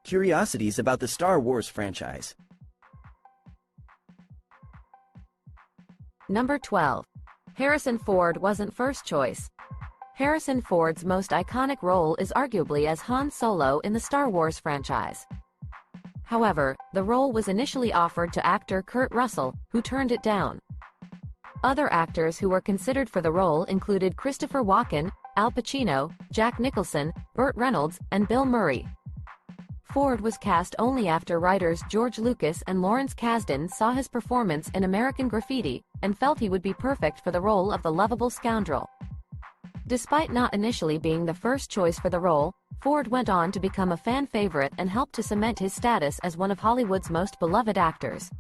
Curiosities about the Star Wars franchise. Number 12. Harrison Ford wasn't first choice. Harrison Ford's most iconic role is arguably as Han Solo in the Star Wars franchise. However, the role was initially offered to actor Kurt Russell, who turned it down. Other actors who were considered for the role included Christopher Walken, Al Pacino, Jack Nicholson, Burt Reynolds, and Bill Murray. Ford was cast only after writers George Lucas and Lawrence Kasdan saw his performance in American Graffiti and felt he would be perfect for the role of the lovable scoundrel. Despite not initially being the first choice for the role, Ford went on to become a fan favorite and helped to cement his status as one of Hollywood's most beloved actors.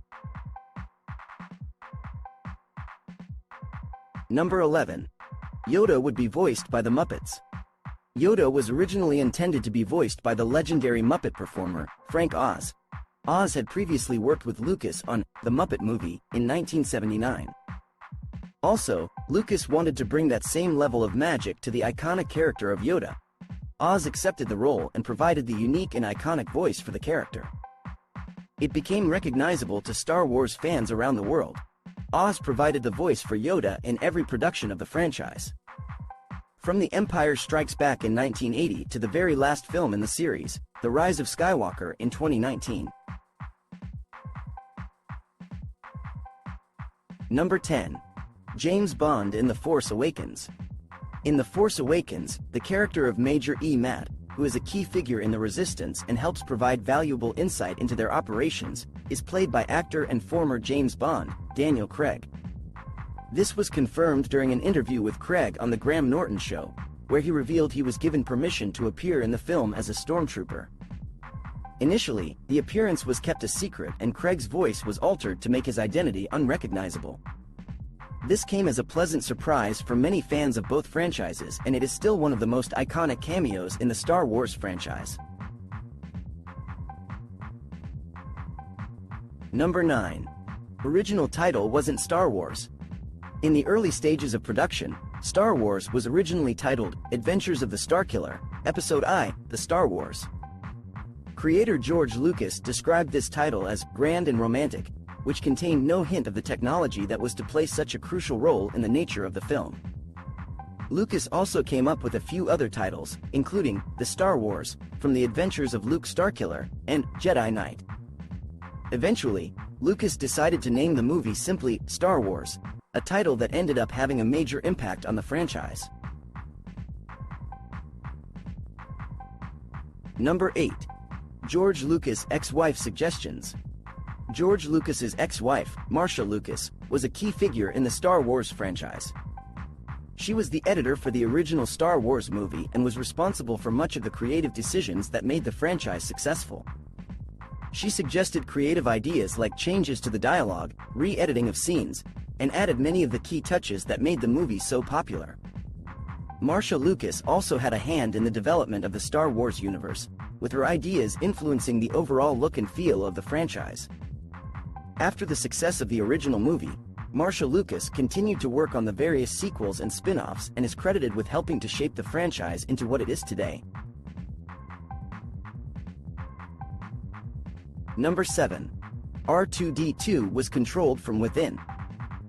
Number 11. Yoda would be voiced by the Muppets. Yoda was originally intended to be voiced by the legendary Muppet performer, Frank Oz. Oz had previously worked with Lucas on The Muppet Movie in 1979. Also, Lucas wanted to bring that same level of magic to the iconic character of Yoda. Oz accepted the role and provided the unique and iconic voice for the character. It became recognizable to Star Wars fans around the world. Oz provided the voice for Yoda in every production of the franchise. From The Empire Strikes Back in 1980 to the very last film in the series, The Rise of Skywalker in 2019. Number 10. James Bond in The Force Awakens. In The Force Awakens, the character of Major E. Matt, who is a key figure in the Resistance and helps provide valuable insight into their operations, is played by actor and former James Bond, Daniel Craig. This was confirmed during an interview with Craig on The Graham Norton Show, where he revealed he was given permission to appear in the film as a stormtrooper. Initially, the appearance was kept a secret and Craig's voice was altered to make his identity unrecognizable. This came as a pleasant surprise for many fans of both franchises, and it is still one of the most iconic cameos in the Star Wars franchise. Number 9. Original title wasn't Star Wars. In the early stages of production, Star Wars was originally titled Adventures of the Starkiller, Episode I, The Star Wars. Creator George Lucas described this title as grand and romantic, which contained no hint of the technology that was to play such a crucial role in the nature of the film. Lucas also came up with a few other titles, including The Star Wars, From the Adventures of Luke Starkiller, and Jedi Knight. Eventually, Lucas decided to name the movie simply Star Wars, a title that ended up having a major impact on the franchise. Number 8. George Lucas' ex-wife suggestions. George Lucas's ex-wife, Marcia Lucas, was a key figure in the Star Wars franchise. She was the editor for the original Star Wars movie and was responsible for much of the creative decisions that made the franchise successful. She suggested creative ideas like changes to the dialogue, re-editing of scenes, and added many of the key touches that made the movie so popular. Marcia Lucas also had a hand in the development of the Star Wars universe, with her ideas influencing the overall look and feel of the franchise. After the success of the original movie, Marcia Lucas continued to work on the various sequels and spin-offs and is credited with helping to shape the franchise into what it is today. Number 7. R2-D2 was controlled from within.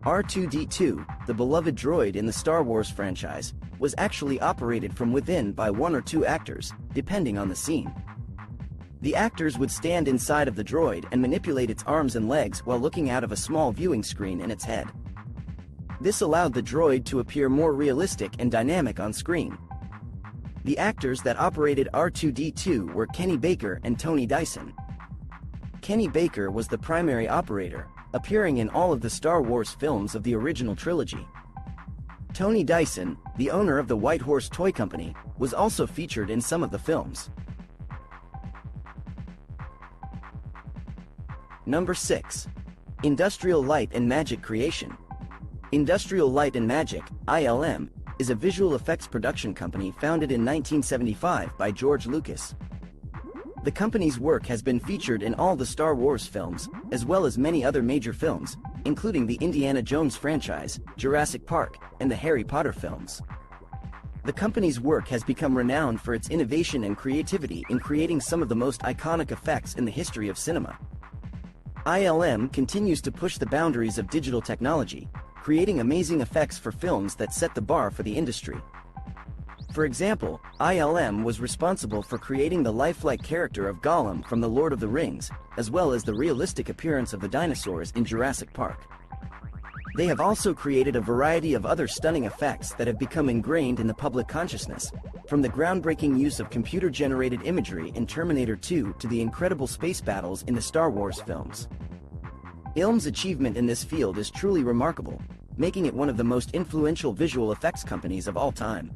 R2-D2, the beloved droid in the Star Wars franchise, was actually operated from within by one or two actors, depending on the scene. The actors would stand inside of the droid and manipulate its arms and legs while looking out of a small viewing screen in its head. This allowed the droid to appear more realistic and dynamic on screen. The actors that operated R2-D2 were Kenny Baker and Tony Dyson. Kenny Baker was the primary operator, appearing in all of the Star Wars films of the original trilogy. Tony Dyson, the owner of the White Horse Toy Company, was also featured in some of the films. Number 6. Industrial Light and Magic creation. Industrial Light and Magic, ILM, is a visual effects production company founded in 1975 by George Lucas. The company's work has been featured in all the Star Wars films, as well as many other major films, including the Indiana Jones franchise, Jurassic Park, and the Harry Potter films. The company's work has become renowned for its innovation and creativity in creating some of the most iconic effects in the history of cinema. ILM continues to push the boundaries of digital technology, creating amazing effects for films that set the bar for the industry. For example, ILM was responsible for creating the lifelike character of Gollum from The Lord of the Rings, as well as the realistic appearance of the dinosaurs in Jurassic Park. They have also created a variety of other stunning effects that have become ingrained in the public consciousness, from the groundbreaking use of computer-generated imagery in Terminator 2 to the incredible space battles in the Star Wars films. ILM's achievement in this field is truly remarkable, making it one of the most influential visual effects companies of all time.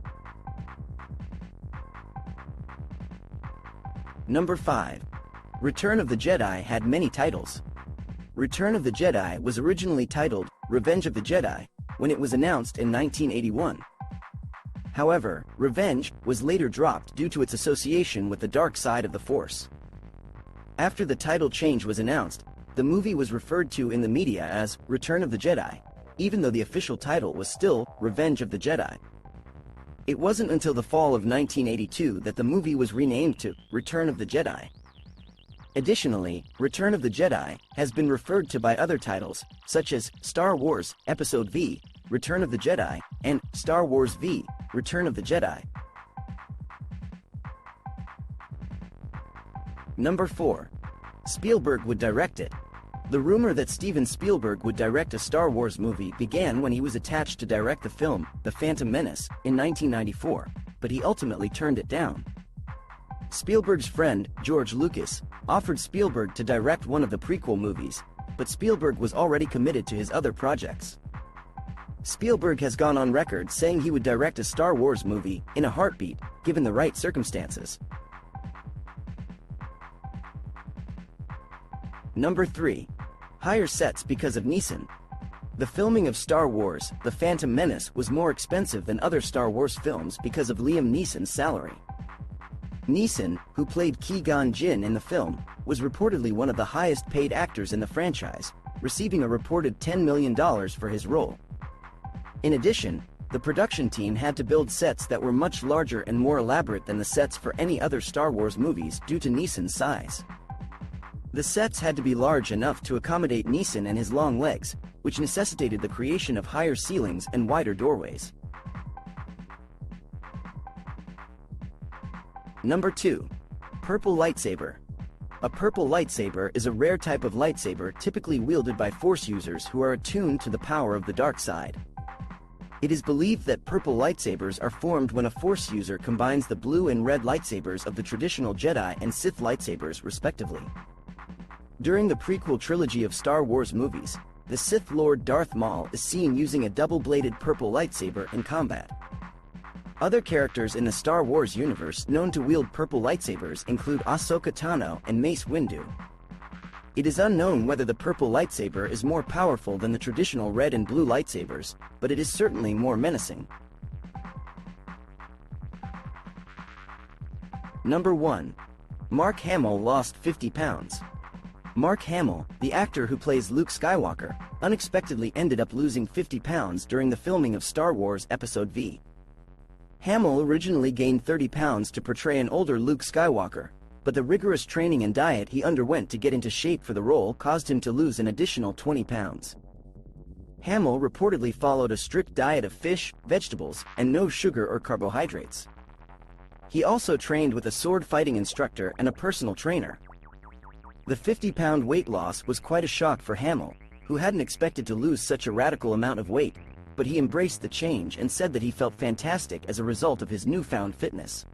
Number 5. Return of the Jedi had many titles. Return of the Jedi was originally titled Revenge of the Jedi when it was announced in 1981. However, Revenge was later dropped due to its association with the dark side of the Force. After the title change was announced, the movie was referred to in the media as Return of the Jedi, even though the official title was still Revenge of the Jedi. It wasn't until the fall of 1982 that the movie was renamed to Return of the Jedi. Additionally, Return of the Jedi has been referred to by other titles, such as Star Wars Episode V, Return of the Jedi, and Star Wars V, Return of the Jedi. Number 4. Spielberg would direct it. The rumor that Steven Spielberg would direct a Star Wars movie began when he was attached to direct the film The Phantom Menace in 1994, but he ultimately turned it down. Spielberg's friend, George Lucas, offered Spielberg to direct one of the prequel movies, but Spielberg was already committed to his other projects. Spielberg has gone on record saying he would direct a Star Wars movie in a heartbeat, given the right circumstances. Number 3. Higher sets because of Neeson. The filming of Star Wars: The Phantom Menace was more expensive than other Star Wars films because of Liam Neeson's salary. Neeson, who played Qui-Gon Jinn in the film, was reportedly one of the highest-paid actors in the franchise, receiving a reported $10 million for his role. In addition, the production team had to build sets that were much larger and more elaborate than the sets for any other Star Wars movies due to Neeson's size. The sets had to be large enough to accommodate Neeson and his long legs, which necessitated the creation of higher ceilings and wider doorways. Number 2. Purple lightsaber. A purple lightsaber is a rare type of lightsaber typically wielded by Force users who are attuned to the power of the dark side. It is believed that purple lightsabers are formed when a Force user combines the blue and red lightsabers of the traditional Jedi and Sith lightsabers, respectively. During the prequel trilogy of Star Wars movies, the Sith Lord Darth Maul is seen using a double-bladed purple lightsaber in combat. Other characters in the Star Wars universe known to wield purple lightsabers include Ahsoka Tano and Mace Windu. It is unknown whether the purple lightsaber is more powerful than the traditional red and blue lightsabers, but it is certainly more menacing. Number 1. Mark Hamill lost 50 pounds. Mark Hamill, the actor who plays Luke Skywalker, unexpectedly ended up losing 50 pounds during the filming of Star Wars Episode V. Hamill originally gained 30 pounds to portray an older Luke Skywalker, but the rigorous training and diet he underwent to get into shape for the role caused him to lose an additional 20 pounds. Hamill reportedly followed a strict diet of fish, vegetables, and no sugar or carbohydrates. He also trained with a sword fighting instructor and a personal trainer. The 50-pound weight loss was quite a shock for Hamill, who hadn't expected to lose such a radical amount of weight, but he embraced the change and said that he felt fantastic as a result of his newfound fitness.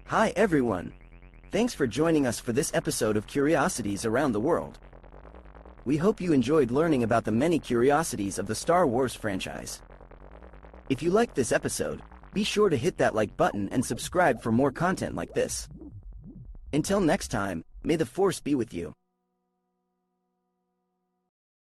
Hi everyone! Thanks for joining us for this episode of Curiosities Around the World. We hope you enjoyed learning about the many curiosities of the Star Wars franchise. If you liked this episode, be sure to hit that like button and subscribe for more content like this. Until next time, may the Force be with you.